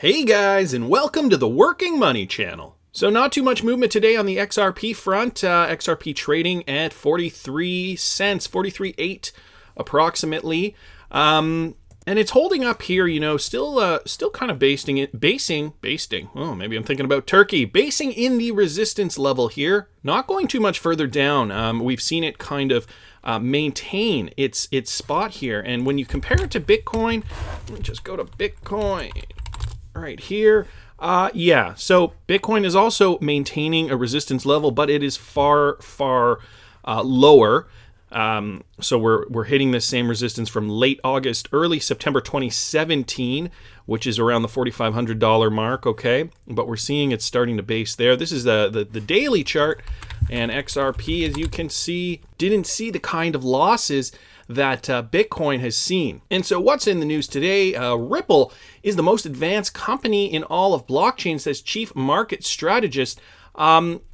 Hey guys, and welcome to the Working Money channel. So not too much movement today on the XRP front. XRP trading at 43 cents, 43.8 approximately. And it's holding up here, still kind of basing. Oh, maybe I'm thinking about turkey. Basing in the resistance level here. Not going too much further down. We've seen it kind of maintain its spot here. And when you compare it to Bitcoin, let me just go to Bitcoin right here. So Bitcoin is also maintaining a resistance level, but it is far lower. So we're hitting this same resistance from late August, early September 2017, which is around the $4,500 mark, okay? But we're seeing it's starting to base there. This is the daily chart, and XRP, as you can see, didn't see the kind of losses that Bitcoin has seen. And so what's in the news today? Ripple is the most advanced company in all of blockchain, says Chief Market Strategist.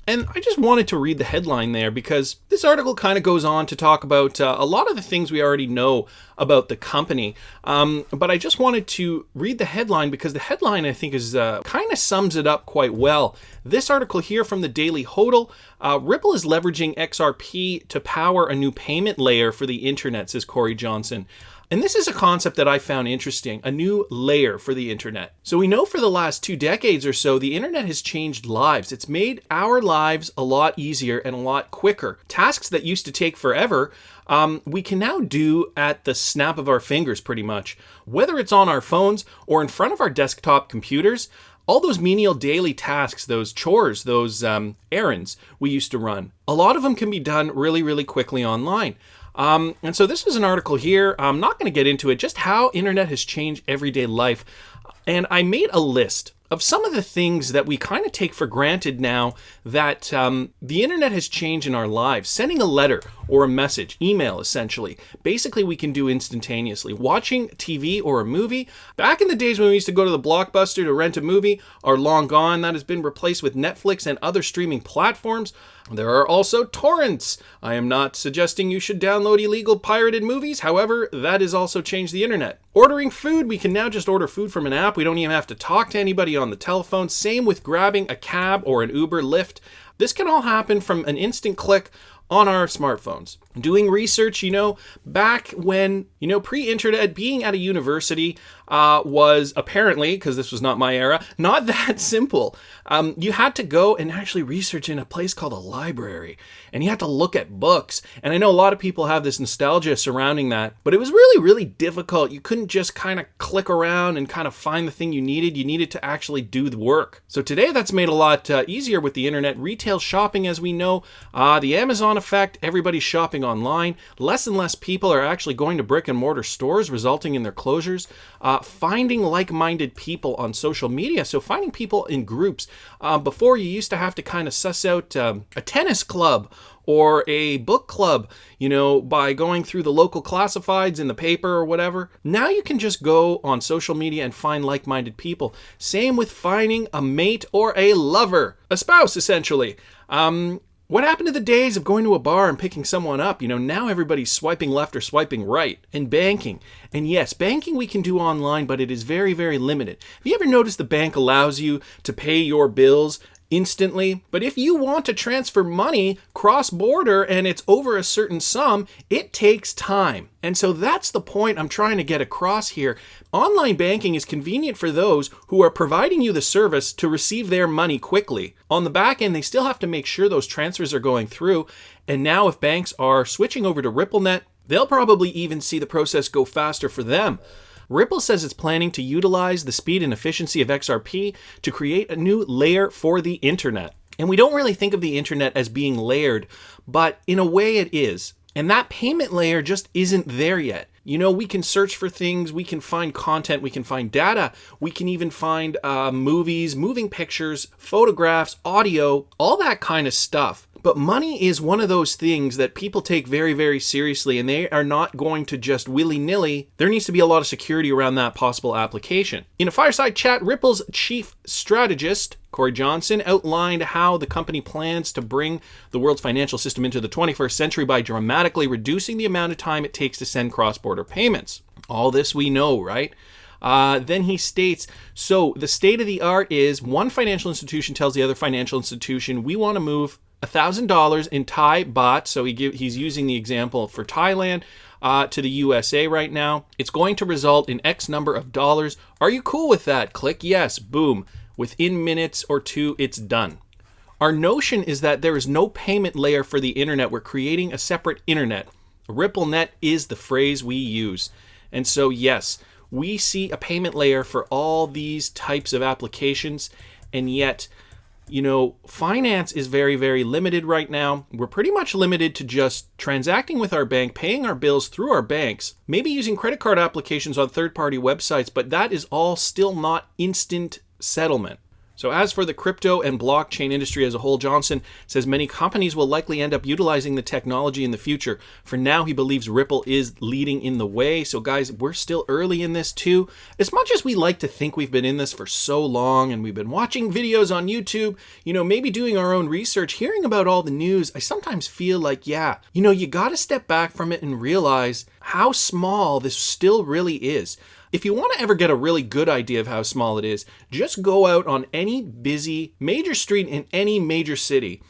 And I just wanted to read the headline there because this article kind of goes on to talk about a lot of the things we already know about the company. But I just wanted to read the headline because the headline, I think, is kind of sums it up quite well. This article here from the Daily Hodl, Ripple is leveraging XRP to power a new payment layer for the internet, says Cory Johnson. And this is a concept that I found interesting, a new layer for the internet. So we know for the last 2 decades or so, the internet has changed lives. It's made our lives a lot easier and a lot quicker. Tasks that used to take forever, we can now do at the snap of our fingers pretty much. Whether it's on our phones or in front of our desktop computers, all those menial daily tasks, those chores, those errands we used to run, a lot of them can be done really, really quickly online. And so this is an article here. I'm not going to get into it, just how internet has changed everyday life. And I made a list of some of the things that we kind of take for granted now that the internet has changed in our lives. Sending a letter or a message, email essentially, basically we can do instantaneously. Watching TV or a movie, back in the days when we used to go to the Blockbuster to rent a movie, are long gone. That has been replaced with Netflix and other streaming platforms. There are also torrents. I am not suggesting you should download illegal pirated movies. However, that has also changed the internet. Ordering food, we can now just order food from an app. We don't even have to talk to anybody on the telephone. Same with grabbing a cab or an Uber, Lyft. This can all happen from an instant click on our smartphones. Doing research, back when, pre-internet, being at a university was apparently, because this was not my era, not that simple. You had to go and actually research in a place called a library, and you had to look at books. And I know a lot of people have this nostalgia surrounding that, but it was really, really difficult. You couldn't just kind of click around and kind of find the thing you needed. You needed to actually do the work. So today that's made a lot easier with the internet. Retail shopping, as we know, the Amazon effect, everybody's shopping online. Less and less people are actually going to brick and mortar stores, resulting in their closures. Finding like-minded people on social media. So finding people in groups. Before you used to have to kind of suss out a tennis club or a book club, by going through the local classifieds in the paper or whatever. Now you can just go on social media and find like-minded people. Same with finding a mate or a lover, a spouse essentially. What happened to the days of going to a bar and picking someone up? Now everybody's swiping left or swiping right. And banking. And yes, banking we can do online, but it is very, very limited. Have you ever noticed the bank allows you to pay your bills instantly? But if you want to transfer money cross-border and it's over a certain sum, it takes time. And so that's the point I'm trying to get across here. Online banking is convenient for those who are providing you the service to receive their money quickly. On the back end, they still have to make sure those transfers are going through. And now if banks are switching over to RippleNet, they'll probably even see the process go faster for them. Ripple says it's planning to utilize the speed and efficiency of XRP to create a new layer for the internet. And we don't really think of the internet as being layered, but in a way it is. And that payment layer just isn't there yet. We can search for things, we can find content, we can find data, we can even find movies, moving pictures, photographs, audio, all that kind of stuff. But money is one of those things that people take very, very seriously, and they are not going to just willy-nilly. There needs to be a lot of security around that possible application. In a fireside chat, Ripple's chief strategist, Cory Johnson, outlined how the company plans to bring the world's financial system into the 21st century by dramatically reducing the amount of time it takes to send cross-border payments. All this we know, right? Then he states, so the state of the art is one financial institution tells the other financial institution, we want to move $1,000 in Thai baht. So he's using the example for Thailand to the USA right now. It's going to result in X number of dollars. Are you cool with that? Click yes. Boom. Within minutes or two, it's done. Our notion is that there is no payment layer for the internet. We're creating a separate internet. RippleNet is the phrase we use. And so, yes, we see a payment layer for all these types of applications. And yet, you know, finance is very, very limited right now. We're pretty much limited to just transacting with our bank, paying our bills through our banks, maybe using credit card applications on third-party websites, but that is all still not instant settlement. So as for the crypto and blockchain industry as a whole, Johnson says many companies will likely end up utilizing the technology in the future. For now, he believes Ripple is leading in the way. So guys, we're still early in this too. As much as we like to think we've been in this for so long and we've been watching videos on YouTube, you know, maybe doing our own research, hearing about all the news, I sometimes feel like, yeah, you know, you got to step back from it and realize how small this still really is. If you want to ever get a really good idea of how small it is, just go out on any busy major street in any major city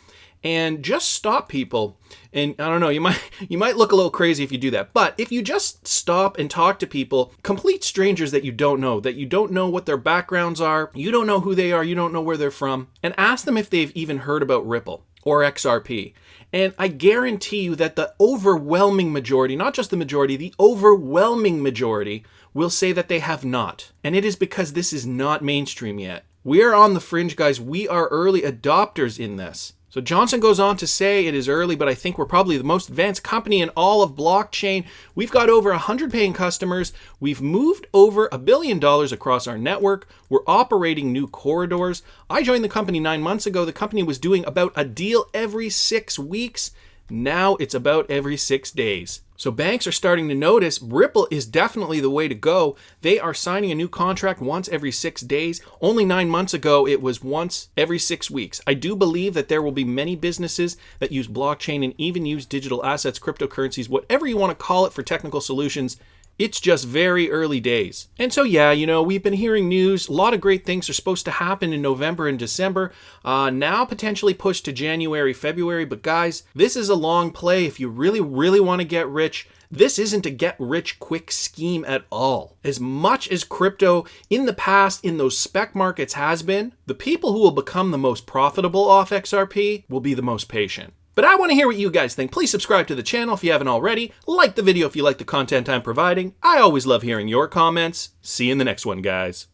and just stop people. And I don't know, you might look a little crazy if you do that. But if you just stop and talk to people, complete strangers that you don't know what their backgrounds are, you don't know who they are, you don't know where they're from, and ask them if they've even heard about Ripple or XRP. And I guarantee you that the overwhelming majority, not just the majority, the overwhelming majority will say that they have not. And it is because this is not mainstream yet. We are on the fringe, guys. We are early adopters in this. So Johnson goes on to say it is early, but I think we're probably the most advanced company in all of blockchain. We've got over 100 paying customers. We've moved over $1 billion across our network. We're operating new corridors. I joined the company 9 months ago. The company was doing about a deal every 6 weeks. Now it's about every 6 days. So banks are starting to notice Ripple is definitely the way to go. They are signing a new contract once every 6 days. Only 9 months ago, it was once every 6 weeks. I do believe that there will be many businesses that use blockchain and even use digital assets, cryptocurrencies, whatever you want to call it for technical solutions. It's just very early days. And so, yeah, you know, we've been hearing news. A lot of great things are supposed to happen in November and December. Now potentially pushed to January, February. But guys, this is a long play. If you really, really want to get rich, this isn't a get rich quick scheme at all. As much as crypto in the past in those spec markets has been, the people who will become the most profitable off XRP will be the most patient. But I want to hear what you guys think. Please subscribe to the channel if you haven't already. Like the video if you like the content I'm providing. I always love hearing your comments. See you in the next one, guys.